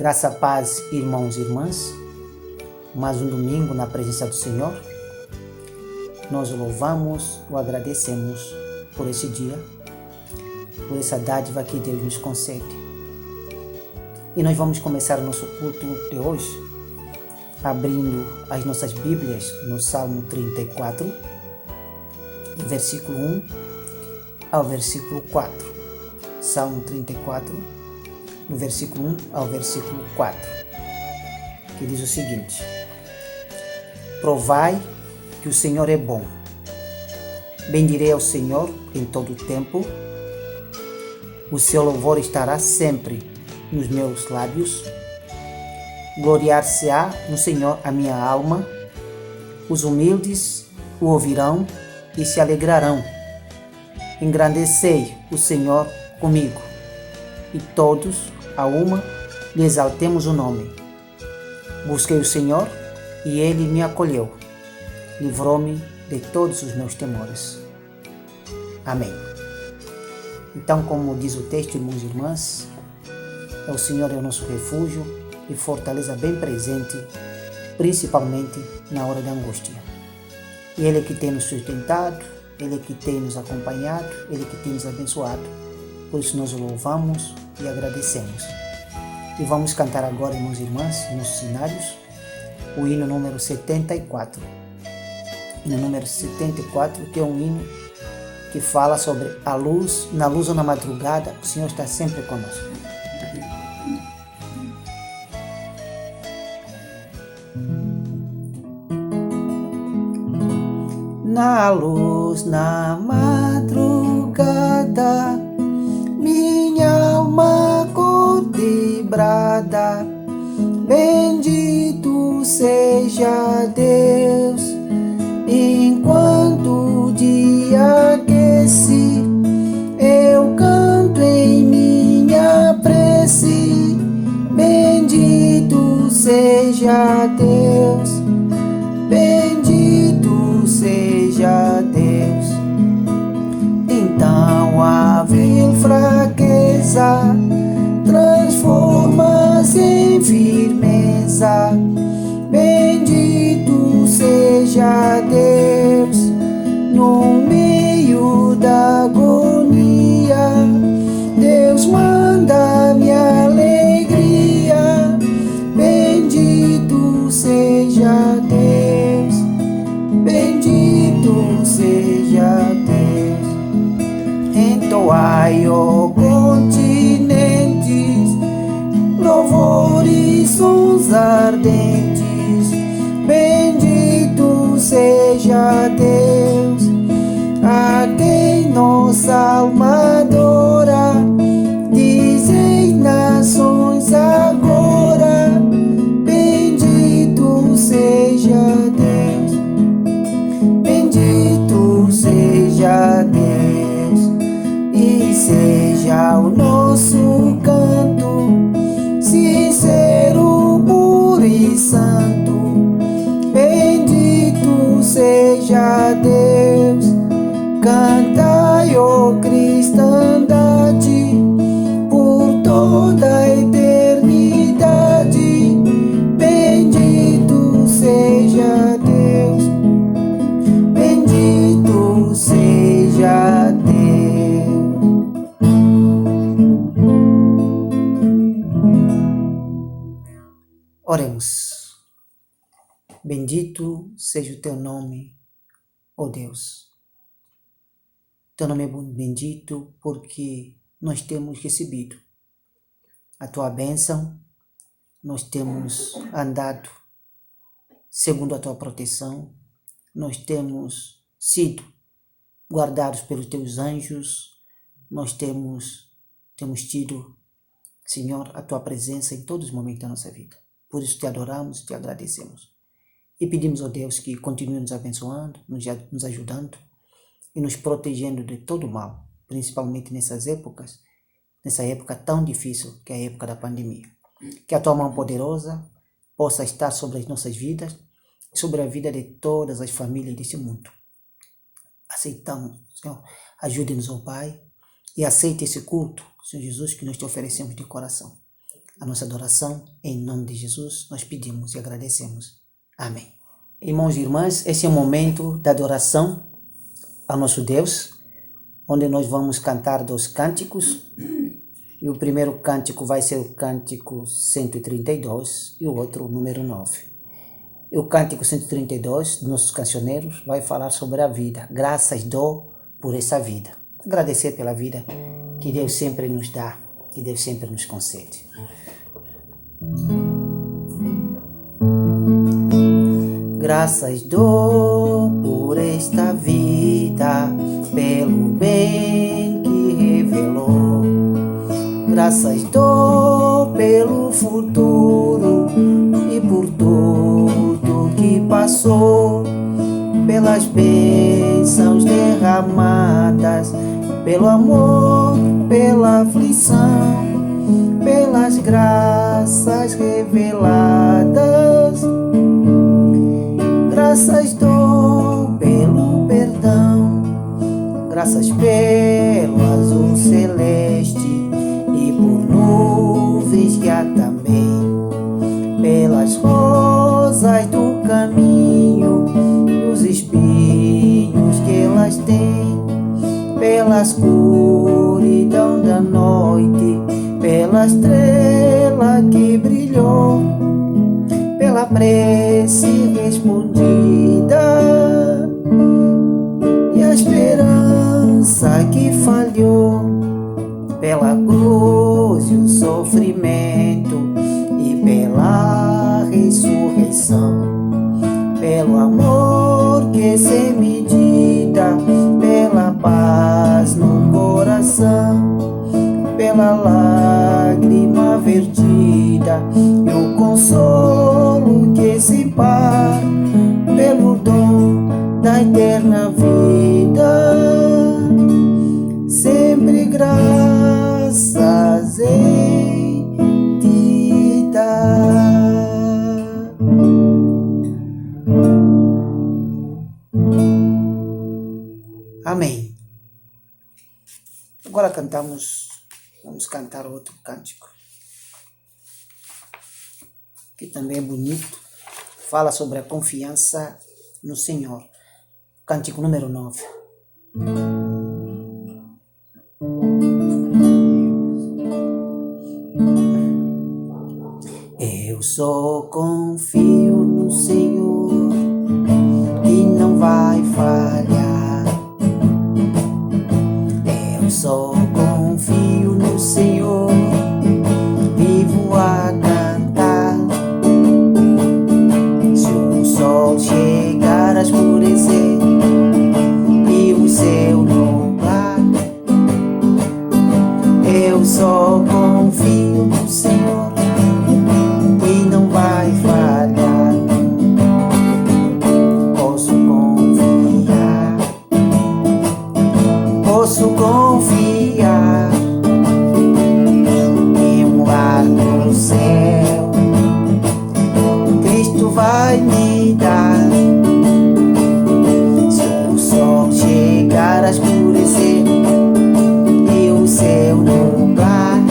Graça, paz, irmãos e irmãs. Mais um domingo na presença do Senhor. Nós o louvamos, o agradecemos por esse dia, por essa dádiva que Deus nos concede. E nós vamos começar o nosso culto de hoje, abrindo as nossas Bíblias no Salmo 34, versículo 1 ao versículo 4. Salmo 34, no versículo 1 ao versículo 4, que diz o seguinte: Provai que o Senhor é bom. Bendirei ao Senhor em todo o tempo. O seu louvor estará sempre nos meus lábios. Gloriar-se-á no Senhor a minha alma. Os humildes o ouvirão e se alegrarão. Engrandecei o Senhor comigo, e todos, a uma, lhe exaltemos o nome. Busquei o Senhor, e Ele me acolheu. Livrou-me de todos os meus temores. Amém. Então, como diz o texto, irmãos e irmãs, o Senhor é o nosso refúgio e fortaleza bem presente, principalmente na hora da angústia. Ele é que tem nos sustentado, Ele é que tem nos acompanhado, Ele é que tem nos abençoado. Por isso nós o louvamos e agradecemos. E vamos cantar agora, irmãos e irmãs, nossos cenários, o hino número 74. Hino número 74, que é um hino que fala sobre a luz, na luz ou na madrugada, o Senhor está sempre conosco. Na luz, na madrugada, minha alma acorda e brada. Bendito seja Deus, enquanto o dia aquece, eu canto em minha prece. Bendito seja Deus, bendito seja Deus. Então a vil fraqueza transforma-se em firmeza. Bendito seja Deus, no meio da agonia, Deus manda minha alegria. Bendito seja Deus, bendito seja Deus. Entoai, ó continentes, louvores, sons ardentes. Bendito seja Deus, a quem nossa alma adora. Dizei nações agora, bendito seja Deus, bendito seja Deus. E seja o nosso canto sincero, puro e santo. Bendito seja Deus. Cantai, ó cristandade, por toda a eternidade. Bendito seja Deus, bendito seja Deus. Oremos. Bendito seja o teu nome, ó Deus. Teu nome é bendito porque nós temos recebido a tua bênção, nós temos andado segundo a tua proteção, nós temos sido guardados pelos teus anjos, nós temos tido, Senhor, a tua presença em todos os momentos da nossa vida. Por isso te adoramos e te agradecemos. E pedimos, ó Deus, que continue nos abençoando, nos ajudando e nos protegendo de todo o mal, principalmente nessa época tão difícil que é a época da pandemia. Que a tua mão poderosa possa estar sobre as nossas vidas e sobre a vida de todas as famílias desse mundo. Aceitamos, Senhor, ajude-nos, ó Pai, e aceite esse culto, Senhor Jesus, que nós te oferecemos de coração. a nossa adoração. Em nome de Jesus, nós pedimos e agradecemos. Amém. Irmãos e irmãs, esse é o momento da adoração ao nosso Deus, onde nós vamos cantar 2 cânticos. E o primeiro cântico vai ser o cântico 132 e o outro, o número 9. E o cântico 132 dos nossos cancioneiros vai falar sobre a vida. Graças dou por essa vida. Agradecer pela vida que Deus sempre nos dá, que Deus sempre nos concede. Graças dou por esta vida, pelo bem que revelou. Graças dou pelo futuro e por tudo que passou, pelas bênçãos derramadas, pelo amor, pela aflição, pelas graças reveladas. Graças dou pelo perdão, graças pelo azul celeste e por nuvens que há também, pelas rosas do caminho e os espinhos que elas têm, pela escuridão da noite, pela estrela que brilhou, pela prece respondida e a esperança que falhou, pela cruz e o sofrimento e pela ressurreição, pelo amor que sem medida, pela paz no coração, pela lágrima vertida e o consolo que se par, pelo dom da eterna vida, sempre graças em ti dar. Amém. Agora vamos cantar outro cântico, que também é bonito, fala sobre a confiança no Senhor. Cântico número 9. Eu só confio no Senhor e não vai falhar. Eu só confio no Senhor, vivo a cantar. Se o sol chegar a escurecer e o céu nublar, eu só confio no Senhor e não vai falhar. Posso confiar em um lar no céu, Cristo vai me dar. Se o sol chegar a escurecer e o céu nublar,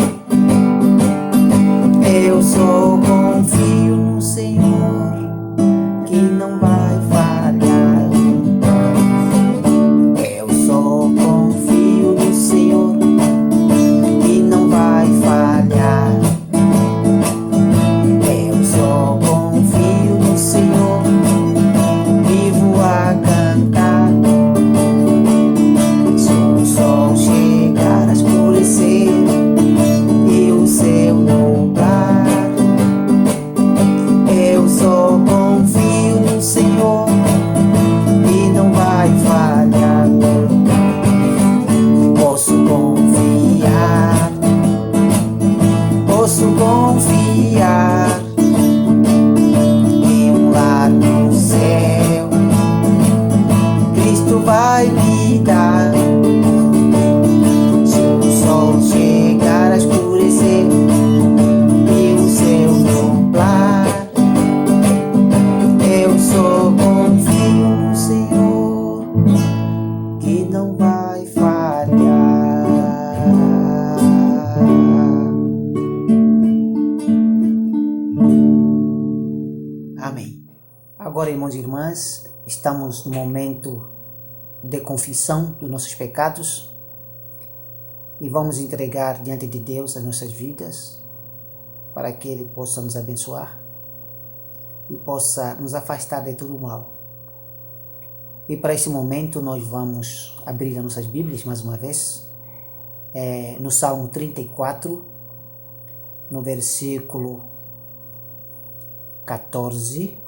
eu só confio no Senhor que não vai falhar. Eu só confio no Senhor que não vai falhar. Eu só confio no Senhor Agora, irmãos e irmãs, estamos no momento de confissão dos nossos pecados e vamos entregar diante de Deus as nossas vidas para que Ele possa nos abençoar e possa nos afastar de todo o mal. E para esse momento nós vamos abrir as nossas Bíblias mais uma vez, no Salmo 34, no versículo 14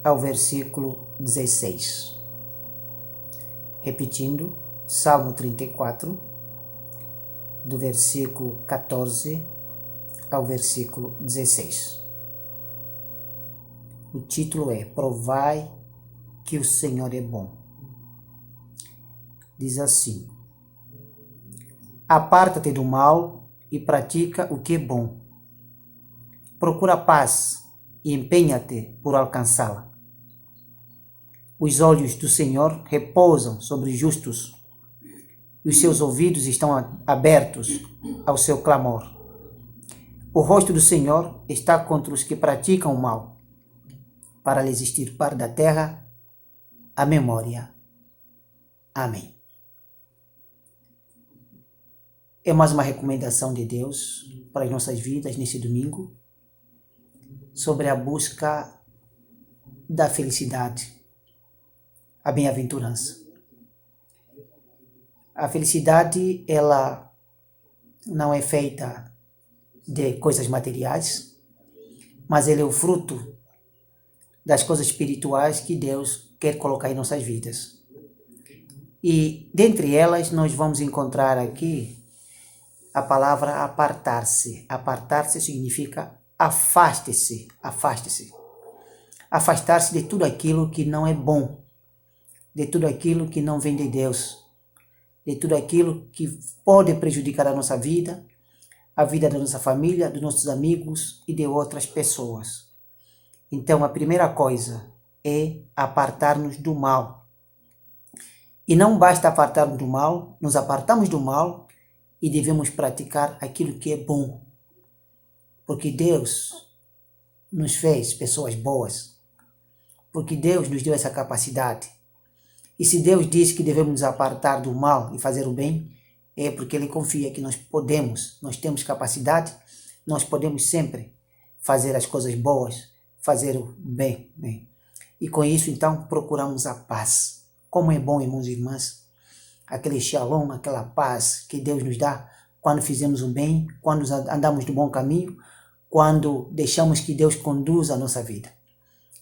ao versículo 16. Repetindo, Salmo 34, do versículo 14 ao versículo 16. O título é Provai que o Senhor é bom. Diz assim: Aparta-te do mal e pratica o que é bom. Procura a paz e empenha-te por alcançá-la. Os olhos do Senhor repousam sobre os justos e os seus ouvidos estão abertos ao seu clamor. O rosto do Senhor está contra os que praticam o mal, para lhes extirpar da terra a memória. Amém. É mais uma recomendação de Deus para as nossas vidas nesse domingo, sobre a busca da felicidade, a bem-aventurança. A felicidade, ela não é feita de coisas materiais, mas ela é o fruto das coisas espirituais que Deus quer colocar em nossas vidas. E dentre elas nós vamos encontrar aqui a palavra apartar-se. Apartar-se significa afaste-se, afaste-se. Afastar-se de tudo aquilo que não é bom, de tudo aquilo que não vem de Deus, de tudo aquilo que pode prejudicar a nossa vida, a vida da nossa família, dos nossos amigos e de outras pessoas. Então, a primeira coisa é apartar-nos do mal. E não basta apartar-nos do mal, nos apartamos do mal e devemos praticar aquilo que é bom. Porque Deus nos fez pessoas boas. Porque Deus nos deu essa capacidade. E se Deus diz que devemos nos apartar do mal e fazer o bem, é porque Ele confia que nós podemos, nós temos capacidade, nós podemos sempre fazer as coisas boas, fazer o bem. E com isso, então, procuramos a paz. Como é bom, irmãos e irmãs, aquele shalom, aquela paz que Deus nos dá quando fizemos o bem, quando andamos no bom caminho, quando deixamos que Deus conduza a nossa vida.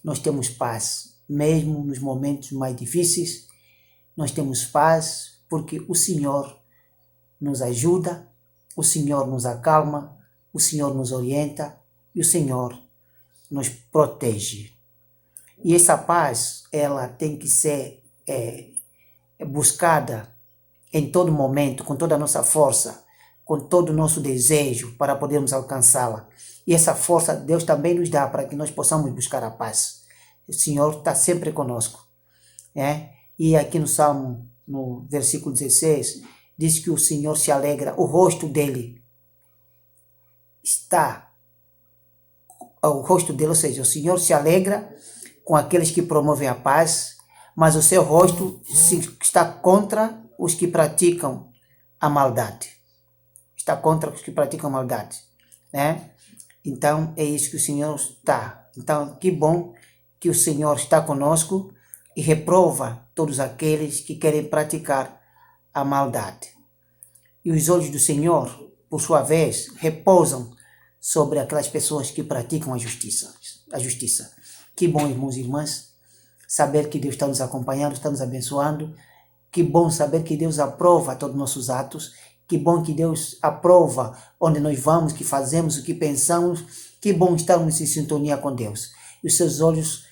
Nós temos paz, mesmo nos momentos mais difíceis, nós temos paz porque o Senhor nos ajuda, o Senhor nos acalma, o Senhor nos orienta e o Senhor nos protege. E essa paz, ela tem que ser buscada em todo momento, com toda a nossa força, com todo o nosso desejo para podermos alcançá-la. E essa força Deus também nos dá para que nós possamos buscar a paz. O Senhor está sempre conosco. E aqui no Salmo, no versículo 16, diz que o Senhor se alegra, o rosto dele está, ou seja, o Senhor se alegra com aqueles que promovem a paz, mas o seu rosto está contra os que praticam a maldade. Está contra os que praticam a maldade. Então, é isso que o Senhor está. Então, que bom que o Senhor está conosco e reprova todos aqueles que querem praticar a maldade. E os olhos do Senhor, por sua vez, repousam sobre aquelas pessoas que praticam a justiça. Que bom, irmãos e irmãs, saber que Deus está nos acompanhando, está nos abençoando. Que bom saber que Deus aprova todos os nossos atos. Que bom que Deus aprova onde nós vamos, o que fazemos, o que pensamos. Que bom estarmos em sintonia com Deus. E os seus olhos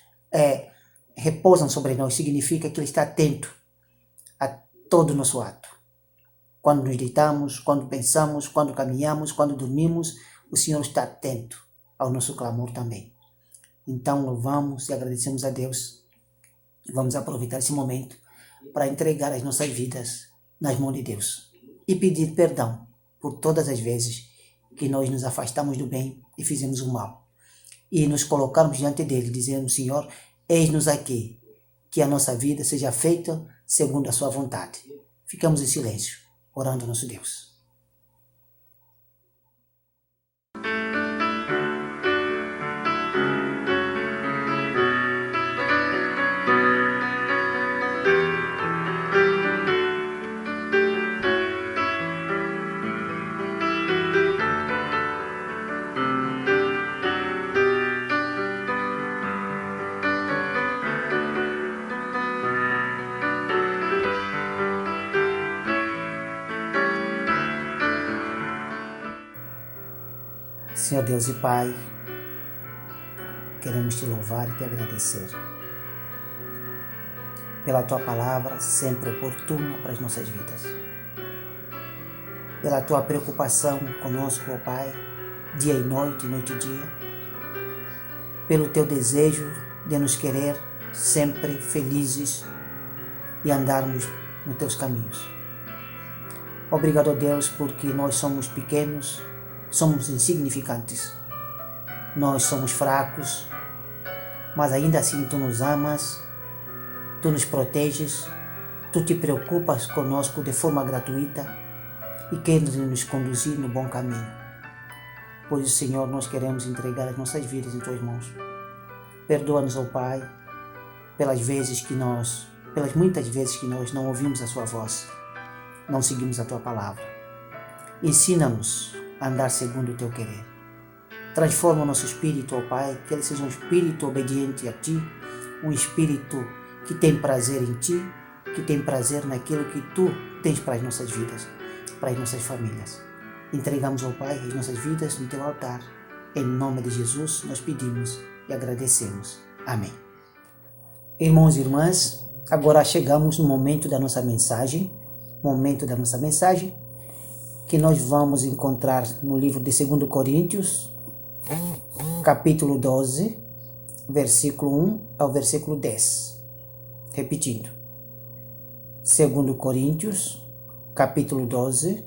repousam sobre nós, significa que Ele está atento a todo o nosso ato. Quando nos deitamos, quando pensamos, quando caminhamos, quando dormimos, o Senhor está atento ao nosso clamor também. Então louvamos e agradecemos a Deus. Vamos aproveitar esse momento para entregar as nossas vidas nas mãos de Deus e pedir perdão por todas as vezes que nós nos afastamos do bem e fizemos o mal. e nos colocarmos diante dele, dizendo: Senhor, eis-nos aqui, que a nossa vida seja feita segundo a sua vontade. Ficamos em silêncio, orando ao nosso Deus. Senhor Deus e Pai, queremos te louvar e te agradecer pela tua palavra sempre oportuna para as nossas vidas, pela tua preocupação conosco, ó Pai, dia e noite e dia, pelo teu desejo de nos querer sempre felizes e andarmos nos teus caminhos. Obrigado, ó Deus, porque nós somos pequenos, somos insignificantes, nós somos fracos, mas ainda assim tu nos amas, tu nos proteges, tu te preocupas conosco de forma gratuita e queres nos conduzir no bom caminho. Por isso, Senhor, nós queremos entregar as nossas vidas em tuas mãos. Perdoa-nos, ó Pai, pelas muitas vezes que nós não ouvimos a sua voz, não seguimos a tua palavra. Ensina-nos a andar segundo o teu querer. Transforma o nosso espírito, ó Pai, que ele seja um espírito obediente a ti, um espírito que tem prazer em ti, que tem prazer naquilo que tu tens para as nossas vidas, para as nossas famílias. Entregamos, ó Pai, as nossas vidas no teu altar. Em nome de Jesus nós pedimos e agradecemos. Amém. Irmãos e irmãs, agora chegamos no momento da nossa mensagem, que nós vamos encontrar no livro de 2 Coríntios, capítulo 12, versículo 1 ao versículo 10. Repetindo, 2 Coríntios, capítulo 12,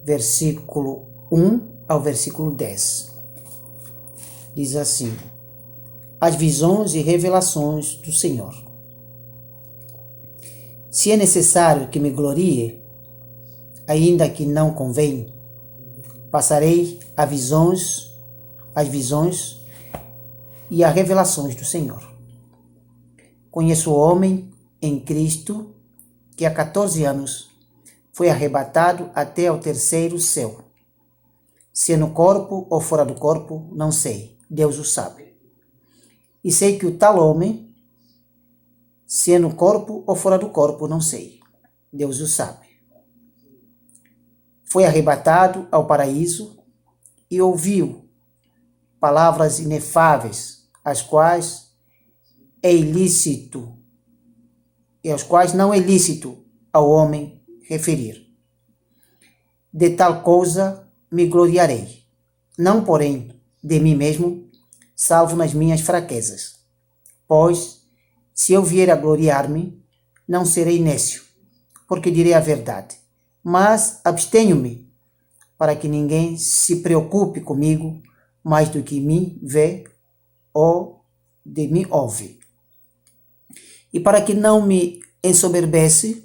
versículo 1 ao versículo 10. Diz assim: as visões e revelações do Senhor. Se é necessário que me glorie, ainda que não convém, passarei as visões e as revelações do Senhor. Conheço o homem em Cristo que há 14 anos foi arrebatado até ao terceiro céu. Se é no corpo ou fora do corpo, não sei, Deus o sabe. E sei que o tal homem, se é no corpo ou fora do corpo, não sei, Deus o sabe. Foi arrebatado ao paraíso e ouviu palavras inefáveis, as quais não é lícito ao homem referir. De tal coisa me gloriarei, não porém de mim mesmo, salvo nas minhas fraquezas. Pois, se eu vier a gloriar-me, não serei nécio, porque direi a verdade. Mas abstenho-me, para que ninguém se preocupe comigo mais do que me vê ou de me ouve. E para que não me ensoberbecesse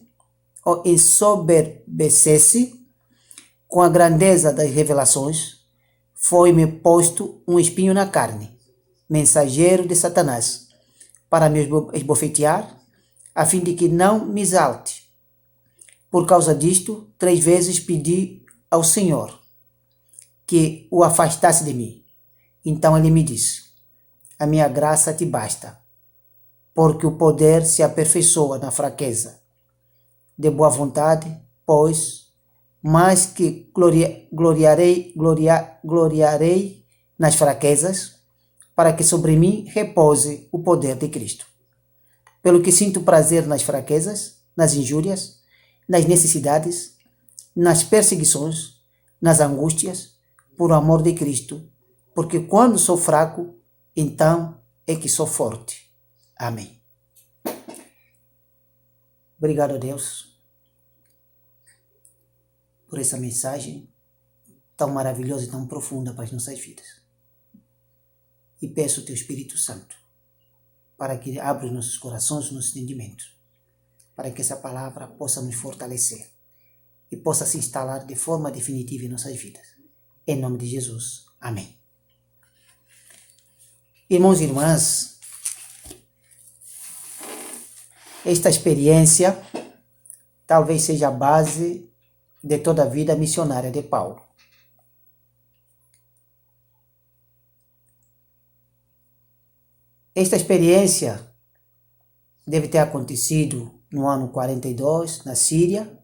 com a grandeza das revelações, foi-me posto um espinho na carne, mensageiro de Satanás, para me esbofetear, a fim de que não me exalte. Por causa disto, 3 vezes pedi ao Senhor que o afastasse de mim. Então ele me disse: a minha graça te basta, porque o poder se aperfeiçoa na fraqueza. De boa vontade, pois, mais que gloriarei nas fraquezas, para que sobre mim repouse o poder de Cristo. Pelo que sinto prazer nas fraquezas, nas injúrias, nas necessidades, nas perseguições, nas angústias, por amor de Cristo, porque quando sou fraco, então é que sou forte. Amém. Obrigado a Deus por essa mensagem tão maravilhosa e tão profunda para as nossas vidas. e peço o teu Espírito Santo para que abra os nossos corações, nossos entendimentos, para que essa palavra possa nos fortalecer e possa se instalar de forma definitiva em nossas vidas. Em nome de Jesus. Amém. Irmãos e irmãs, esta experiência talvez seja a base de toda a vida missionária de Paulo. Esta experiência deve ter acontecido no ano 42, na Síria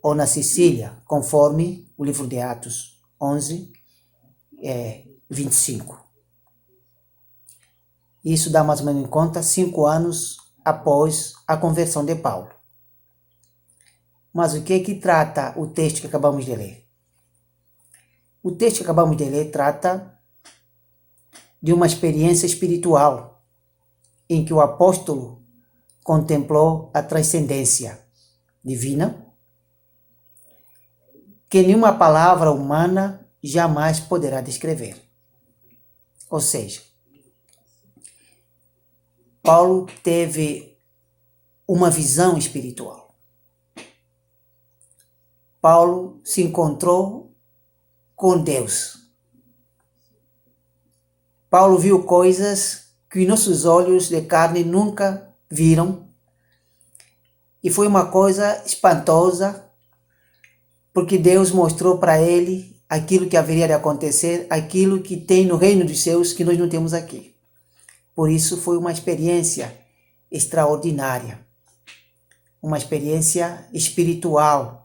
ou na Sicília, conforme o livro de Atos 11, 25. Isso dá mais ou menos em conta 5 anos após a conversão de Paulo. Mas o que é que trata o texto que acabamos de ler? O texto que acabamos de ler trata de uma experiência espiritual em que o apóstolo contemplou a transcendência divina que nenhuma palavra humana jamais poderá descrever. Ou seja, Paulo teve uma visão espiritual. Paulo se encontrou com Deus. Paulo viu coisas que nossos olhos de carne nunca viram. E foi uma coisa espantosa, porque Deus mostrou para ele aquilo que haveria de acontecer, aquilo que tem no reino dos céus que nós não temos aqui. Por isso foi uma experiência extraordinária, uma experiência espiritual,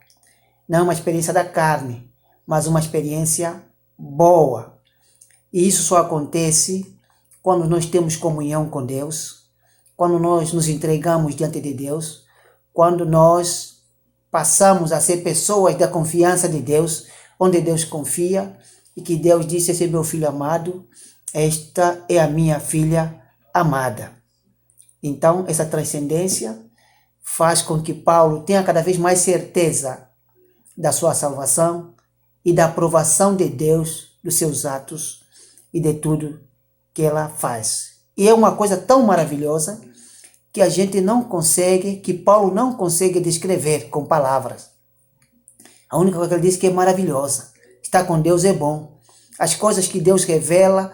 não uma experiência da carne, mas uma experiência boa. E isso só acontece quando nós temos comunhão com Deus, quando nós nos entregamos diante de Deus, quando nós passamos a ser pessoas da confiança de Deus, onde Deus confia e que Deus disse: esse é meu filho amado, esta é a minha filha amada. Então, essa transcendência faz com que Paulo tenha cada vez mais certeza da sua salvação e da aprovação de Deus dos seus atos e de tudo que ela faz. E é uma coisa tão maravilhosa que a gente não consegue, que Paulo não consegue descrever com palavras. A única coisa que ele diz que é maravilhosa. Estar com Deus é bom. As coisas que Deus revela,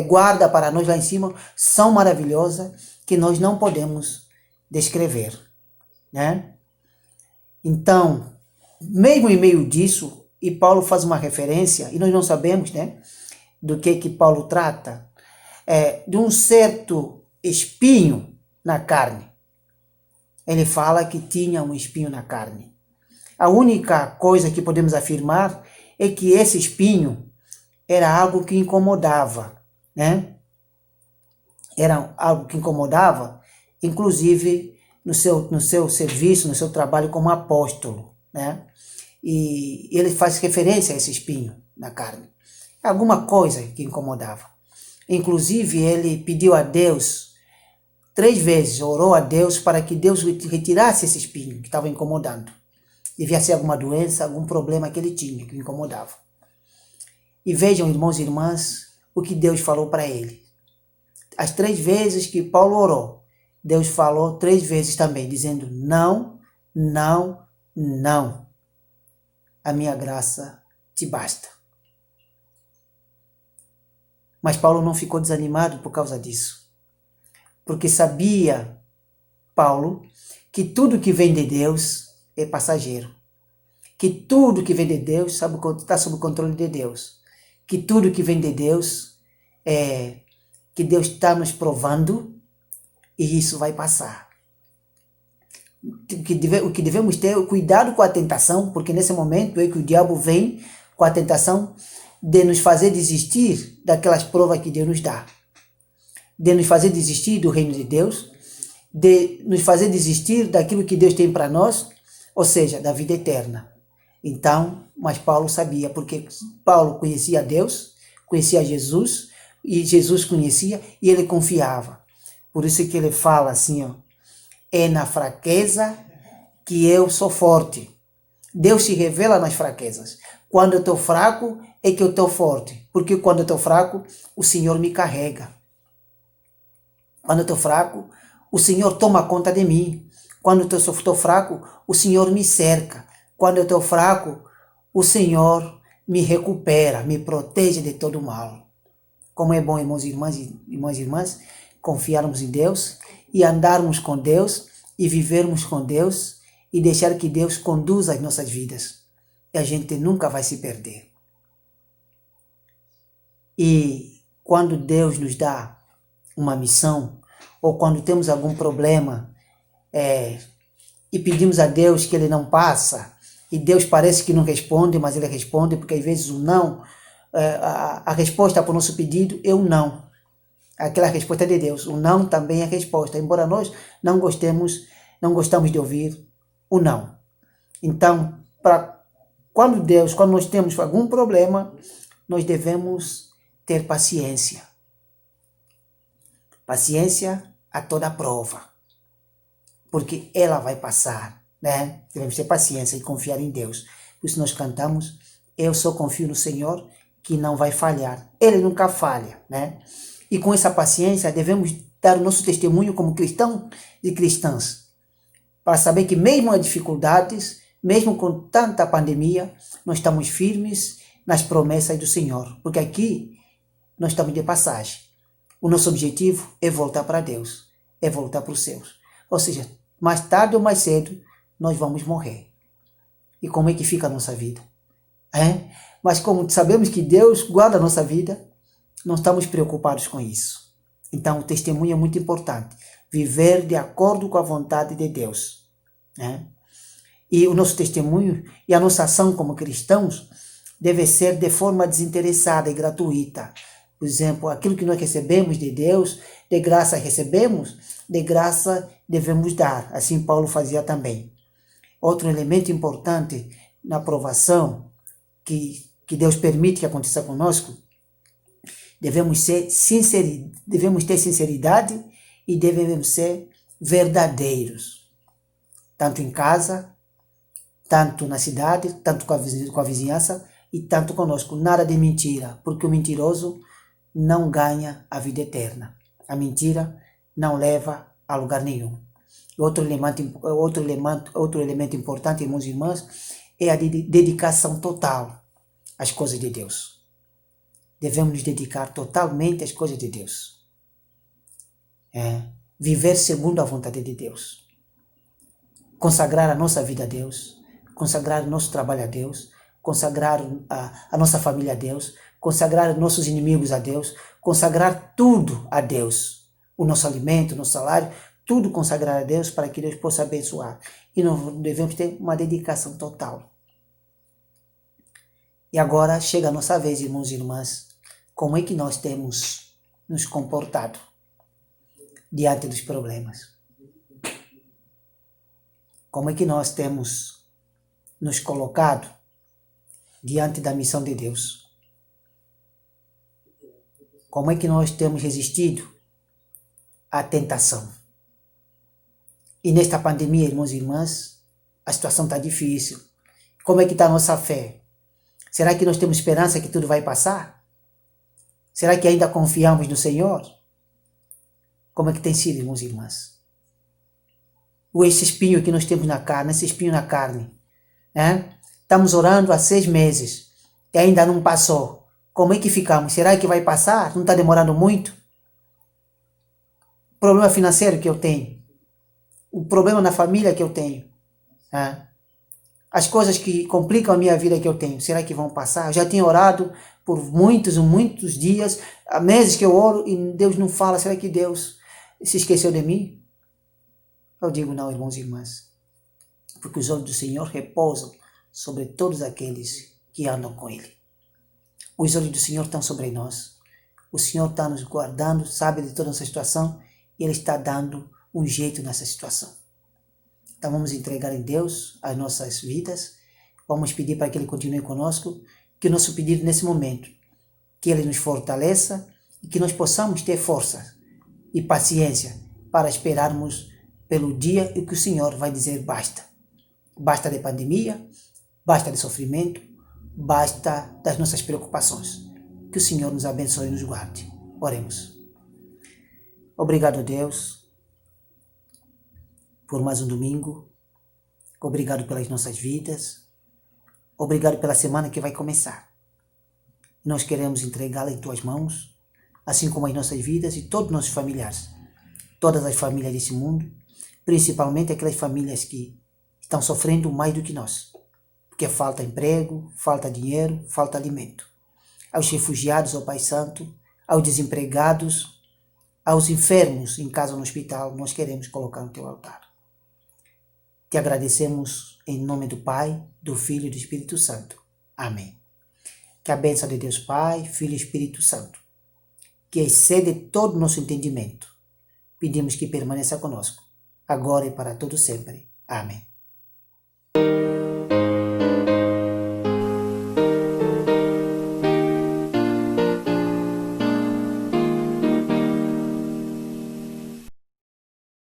guarda para nós lá em cima, são maravilhosas, que nós não podemos descrever, né? Então, mesmo em meio disso, e Paulo faz uma referência, e nós não sabemos, né, do que Paulo trata, de um certo espinho na carne. Ele fala que tinha um espinho na carne. A única coisa que podemos afirmar é que esse espinho era algo que incomodava, né? Era algo que incomodava, inclusive no seu serviço, no seu trabalho como apóstolo, né? E ele faz referência a esse espinho na carne. Alguma coisa que incomodava. Inclusive, ele pediu a Deus 3 vezes, orou a Deus para que Deus retirasse esse espinho que estava incomodando. Devia ser alguma doença, algum problema que ele tinha, que o incomodava. E vejam, irmãos e irmãs, o que Deus falou para ele. As 3 vezes que Paulo orou, Deus falou 3 vezes também, dizendo: não, não, não. A minha graça te basta. Mas Paulo não ficou desanimado por causa disso. Porque sabia, Paulo, que tudo que vem de Deus é passageiro. Que tudo que vem de Deus está sob o controle de Deus. Que tudo que vem de Deus que Deus está nos provando e isso vai passar. O que devemos ter é cuidado com a tentação, porque nesse momento é que o diabo vem com a tentação de nos fazer desistir daquelas provas que Deus nos dá, de nos fazer desistir do reino de Deus, de nos fazer desistir daquilo que Deus tem para nós, ou seja, da vida eterna. Então, mas Paulo sabia, porque Paulo conhecia Deus, conhecia Jesus, e Jesus conhecia, e ele confiava. Por isso que ele fala assim, ó: é na fraqueza que eu sou forte. Deus se revela nas fraquezas. Quando eu estou fraco, é que eu estou forte, porque quando eu estou fraco, o Senhor me carrega. Quando eu estou fraco, o Senhor toma conta de mim. Quando eu estou fraco, o Senhor me cerca. Quando eu estou fraco, o Senhor me recupera, me protege de todo mal. Como é bom, irmãos e irmãs, confiarmos em Deus e andarmos com Deus e vivermos com Deus e deixar que Deus conduza as nossas vidas. E a gente nunca vai se perder. E quando Deus nos dá uma missão, ou quando temos algum problema e pedimos a Deus que Ele não passa, e Deus parece que não responde, mas Ele responde, porque às vezes o não, a resposta para o nosso pedido é o não. Aquela resposta é de Deus. O não também é resposta, embora nós não gostamos de ouvir o não. Então, quando nós temos algum problema, nós devemos ter paciência. Paciência a toda prova, porque ela vai passar, né? Devemos ter paciência e confiar em Deus. Por isso nós cantamos, eu só confio no Senhor, que não vai falhar. Ele nunca falha, né? E com essa paciência devemos dar o nosso testemunho como cristãos e cristãs, para saber que mesmo as dificuldades, mesmo com tanta pandemia, nós estamos firmes nas promessas do Senhor, porque aqui nós estamos de passagem. O nosso objetivo é voltar para Deus, é voltar para os céus. Ou seja, mais tarde ou mais cedo, nós vamos morrer. E como é que fica a nossa vida? Mas como sabemos que Deus guarda a nossa vida, não estamos preocupados com isso. Então, o testemunho é muito importante. Viver de acordo com a vontade de Deus. E o nosso testemunho e a nossa ação como cristãos deve ser de forma desinteressada e gratuita. Por exemplo, aquilo que nós recebemos de Deus, de graça recebemos, de graça devemos dar. Assim Paulo fazia também. Outro elemento importante na provação que Deus permite que aconteça conosco, devemos ter sinceridade e devemos ser verdadeiros. Tanto em casa, tanto na cidade, tanto com a vizinhança e tanto conosco. Nada de mentira, porque o mentiroso não ganha a vida eterna. A mentira não leva a lugar nenhum. Outro elemento importante, irmãos e irmãs, é a dedicação total às coisas de Deus. Devemos nos dedicar totalmente às coisas de Deus. Viver segundo a vontade de Deus. Consagrar a nossa vida a Deus, consagrar o nosso trabalho a Deus, consagrar a nossa família a Deus, consagrar nossos inimigos a Deus, consagrar tudo a Deus. O nosso alimento, o nosso salário, tudo consagrar a Deus para que Deus possa abençoar. E nós devemos ter uma dedicação total. E agora chega a nossa vez, irmãos e irmãs. Como é que nós temos nos comportado diante dos problemas? Como é que nós temos nos colocado diante da missão de Deus? Como é que nós temos resistido à tentação? E nesta pandemia, irmãos e irmãs, a situação está difícil. Como é que está a nossa fé? Será que nós temos esperança que tudo vai passar? Será que ainda confiamos no Senhor? Como é que tem sido, irmãos e irmãs? Ou esse espinho que nós temos na carne, esse espinho na carne, Estamos orando há 6 meses e ainda não passou. Como é que ficamos? Será que vai passar? Não está demorando muito? O problema financeiro que eu tenho, o problema na família que eu tenho, as coisas que complicam a minha vida que eu tenho, será que vão passar? Eu já tinha orado por muitos dias, há meses que eu oro e Deus não fala. Será que Deus se esqueceu de mim? Eu digo não, irmãos e irmãs, porque os olhos do Senhor repousam sobre todos aqueles que andam com Ele. Os olhos do Senhor estão sobre nós. O Senhor está nos guardando, sabe de toda essa situação, e Ele está dando um jeito nessa situação. Então vamos entregar em Deus as nossas vidas, vamos pedir para que Ele continue conosco, que o nosso pedido nesse momento, que Ele nos fortaleça e que nós possamos ter força e paciência para esperarmos pelo dia em que o Senhor vai dizer basta. Basta de pandemia, basta de sofrimento, basta das nossas preocupações. Que o Senhor nos abençoe e nos guarde. Oremos. Obrigado, Deus, por mais um domingo. Obrigado pelas nossas vidas. Obrigado pela semana que vai começar. Nós queremos entregá-la em Tuas mãos, assim como as nossas vidas e todos os nossos familiares. Todas as famílias desse mundo, principalmente aquelas famílias que estão sofrendo mais do que nós. Porque falta emprego, falta dinheiro, falta alimento. Aos refugiados, ó Pai Santo, aos desempregados, aos enfermos em casa ou no hospital, nós queremos colocar no Teu altar. Te agradecemos em nome do Pai, do Filho e do Espírito Santo. Amém. Que a bênção de Deus Pai, Filho e Espírito Santo, que excede todo o nosso entendimento, pedimos que permaneça conosco, agora e para todo sempre. Amém.